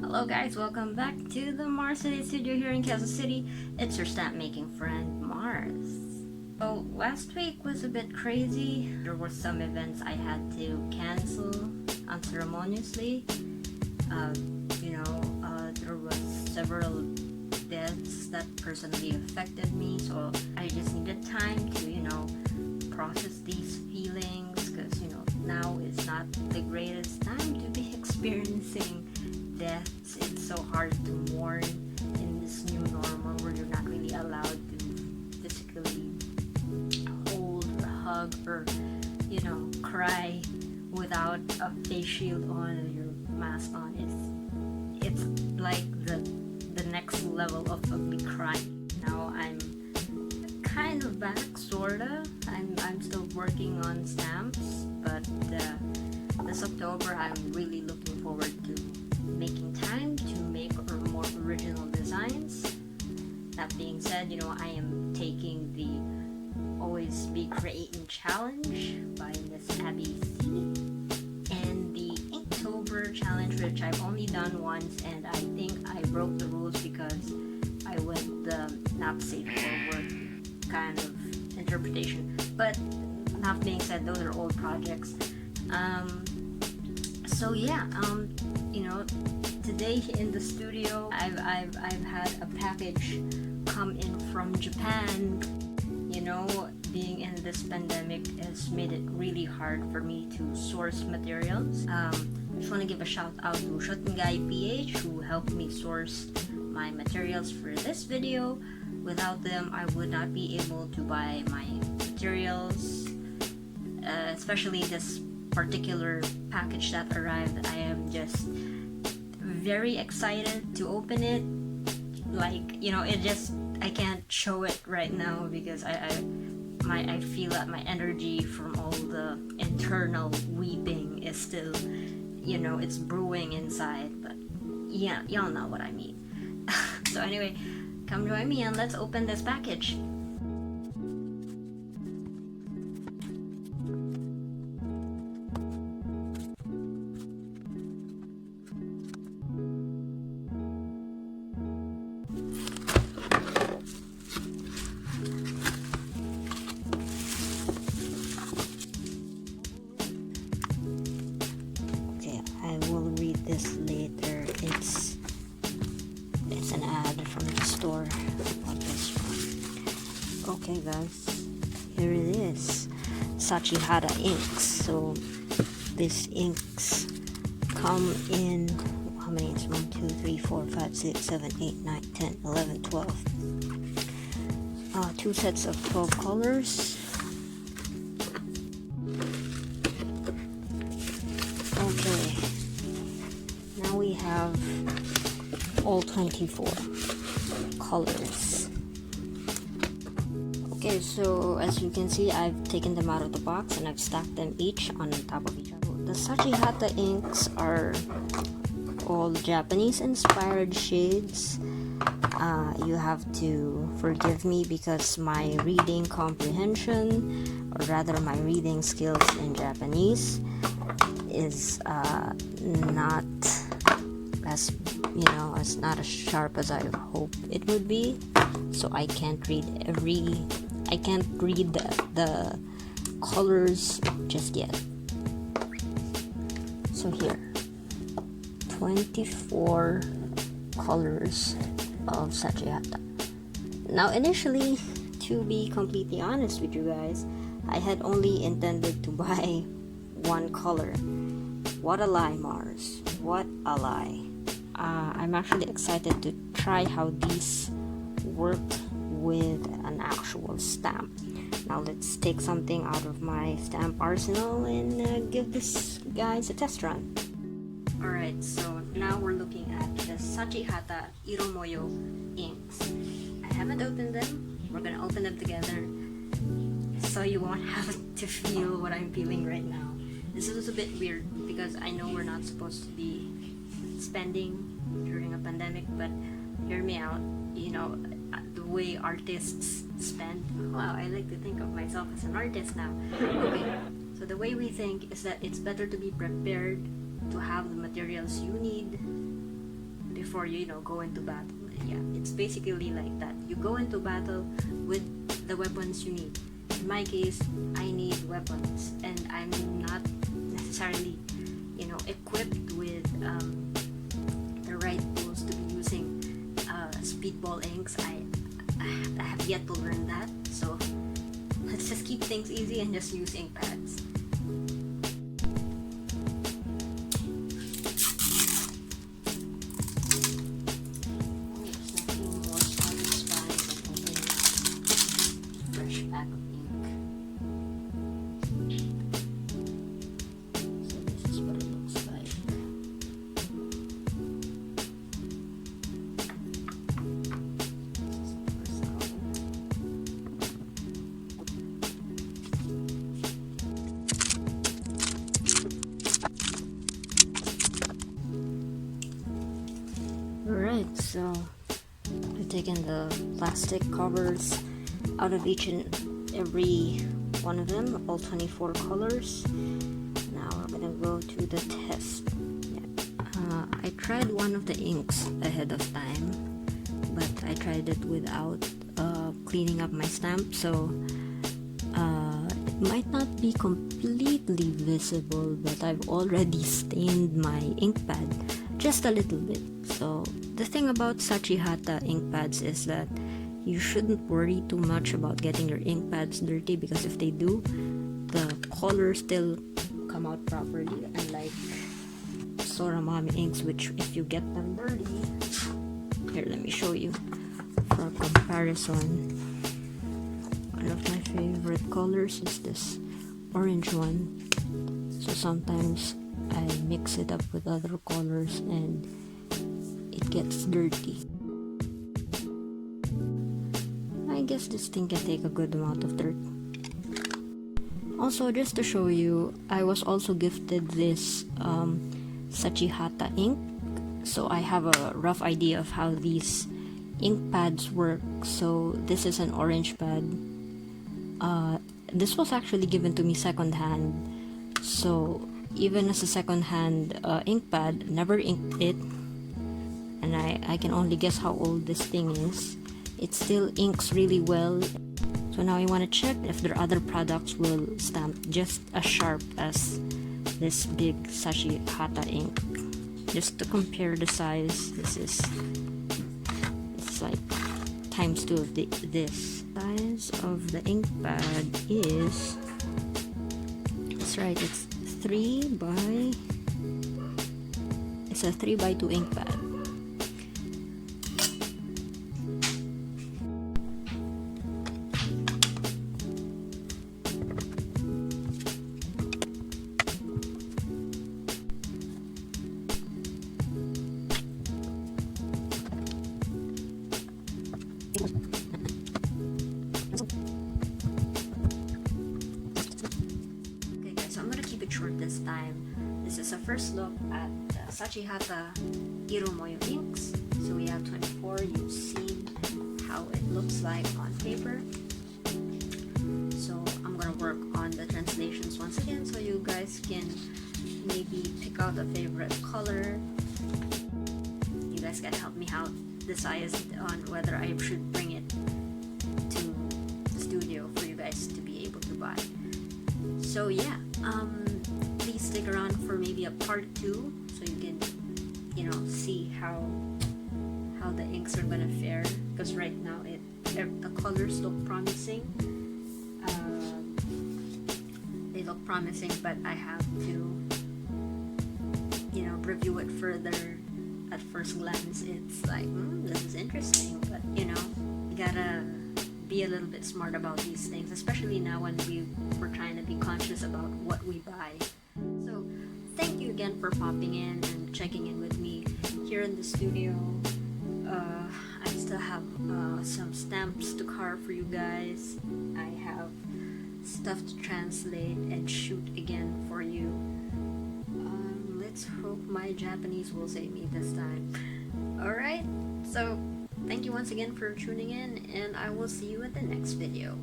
Hello guys, welcome back to the Marz studio here in Kansas City. It's your stamp making friend Marz. So last week was a bit crazy. There were some events I had to cancel unceremoniously. Uh, there was several deaths that personally affected me, so I just needed time to, process these feelings because, now is not the greatest time to be experiencing deaths. It's so hard to mourn in this new normal where you're not really allowed to physically hold or hug or cry without a face shield on or your mask on. It's like the next level of ugly crying. Now I'm kind of back, sorta. I'm still working on stamps, but this October I'm really looking forward to making time to make more original designs. That being said, I am taking the Always Be Creating Challenge by Miss Abby C and the Inktober Challenge, which I've only done once, and I think I broke the rules because I went the not safe for work kind of interpretation. But that being said, those are old projects. Today in the studio, I've had a package come in from Japan. Being in this pandemic has made it really hard for me to source materials. I just want to give a shout out to Shachihata PH who helped me source my materials for this video. Without them, I would not be able to buy my materials, especially this particular package that arrived. I am just very excited to open it. I can't show it right now because I feel that my energy from all the internal weeping is still, it's brewing inside. But yeah, y'all know what I mean. So anyway, come join me and let's open this package. I will read this later. It's an ad from the store. Okay guys, here it is. Shachihata inks. So these inks come in, how many? It's 1, 2, 3, 4, 5, 6, 7, 8, 9, 10, 11, 12. Two sets of 12 colors. Okay, now we have all 24 colors. Okay, so as you can see, I've taken them out of the box and I've stacked them each on top of each other. The Shachihata inks are all Japanese inspired shades. You have to forgive me because my reading comprehension, or rather my reading skills in Japanese, is not as sharp as I hope it would be. So I can't read the colors just yet. So here, 24 colors of Shachihata. Now initially, to be completely honest with you guys, I had only intended to buy one color. What a lie, Marz. What a lie. I'm actually excited to try how these work with an actual stamp. Now let's take something out of my stamp arsenal and give this guys a test run. Alright, so now we're looking at the Shachihata Iromoyo inks. I haven't opened them. We're gonna open them together so you won't have to feel what I'm feeling right now. This is a bit weird because I know we're not supposed to be spending during a pandemic, but hear me out. The way artists spend. Wow, I like to think of myself as an artist now. Okay, so the way we think is that it's better to be prepared, to have the materials you need before you go into battle. Yeah, it's basically like that. You go into battle with the weapons you need. In my case, I need weapons, and I'm not necessarily equipped with the right tools to be using speedball inks. I have yet to learn that, so let's just keep things easy and just use ink pads. Alright, so I've taken the plastic covers out of each and every one of them, all 24 colors. Now we're gonna go to the test. I tried one of the inks ahead of time, but I tried it without cleaning up my stamp, so it might not be completely visible, but I've already stained my ink pad just a little bit. So the thing about Shachihata ink pads is that you shouldn't worry too much about getting your ink pads dirty, because if they do, the colors still come out properly, unlike Soramami inks, which if you get them dirty, here, let me show you for comparison. One of my favorite colors is this orange one, so sometimes I mix it up with other colors and it gets dirty. I guess this thing can take a good amount of dirt. Also, just to show you, I was also gifted this Shachihata ink, so I have a rough idea of how these ink pads work. So this is an orange pad. This was actually given to me secondhand, so even as a second-hand ink pad, never inked it, and I can only guess how old this thing is. It still inks really well. So now I want to check if their other products will stamp just as sharp as this big Shachihata ink. Just to compare the size, it's like times 2 of this. Size of the ink pad is, that's right, it's a 3x2 ink pad. Okay guys, so I'm gonna keep it short this time. This is a first look at Shachihata Iromoyo inks. So we have 24. You've seen how it looks like on paper. So I'm gonna work on the translations once again, so you guys can maybe pick out a favorite color. You guys can help me out decide on whether I should bring it to the studio for you guys to be able to buy. So yeah, please stick around for maybe a part 2, so you can see how the inks are gonna fare, because right now the colors look promising. They look promising, but I have to review it further. At first glance it's like, this is interesting, but you gotta be a little bit smart about these things, especially now when we're trying to be conscious about what we buy. So thank you again for popping in and checking in with me here in the studio. I still have some stamps to carve for you guys. I have stuff to translate and shoot again for you. Let's hope my Japanese will save me this time. Alright, so thank you once again for tuning in, and I will see you at the next video.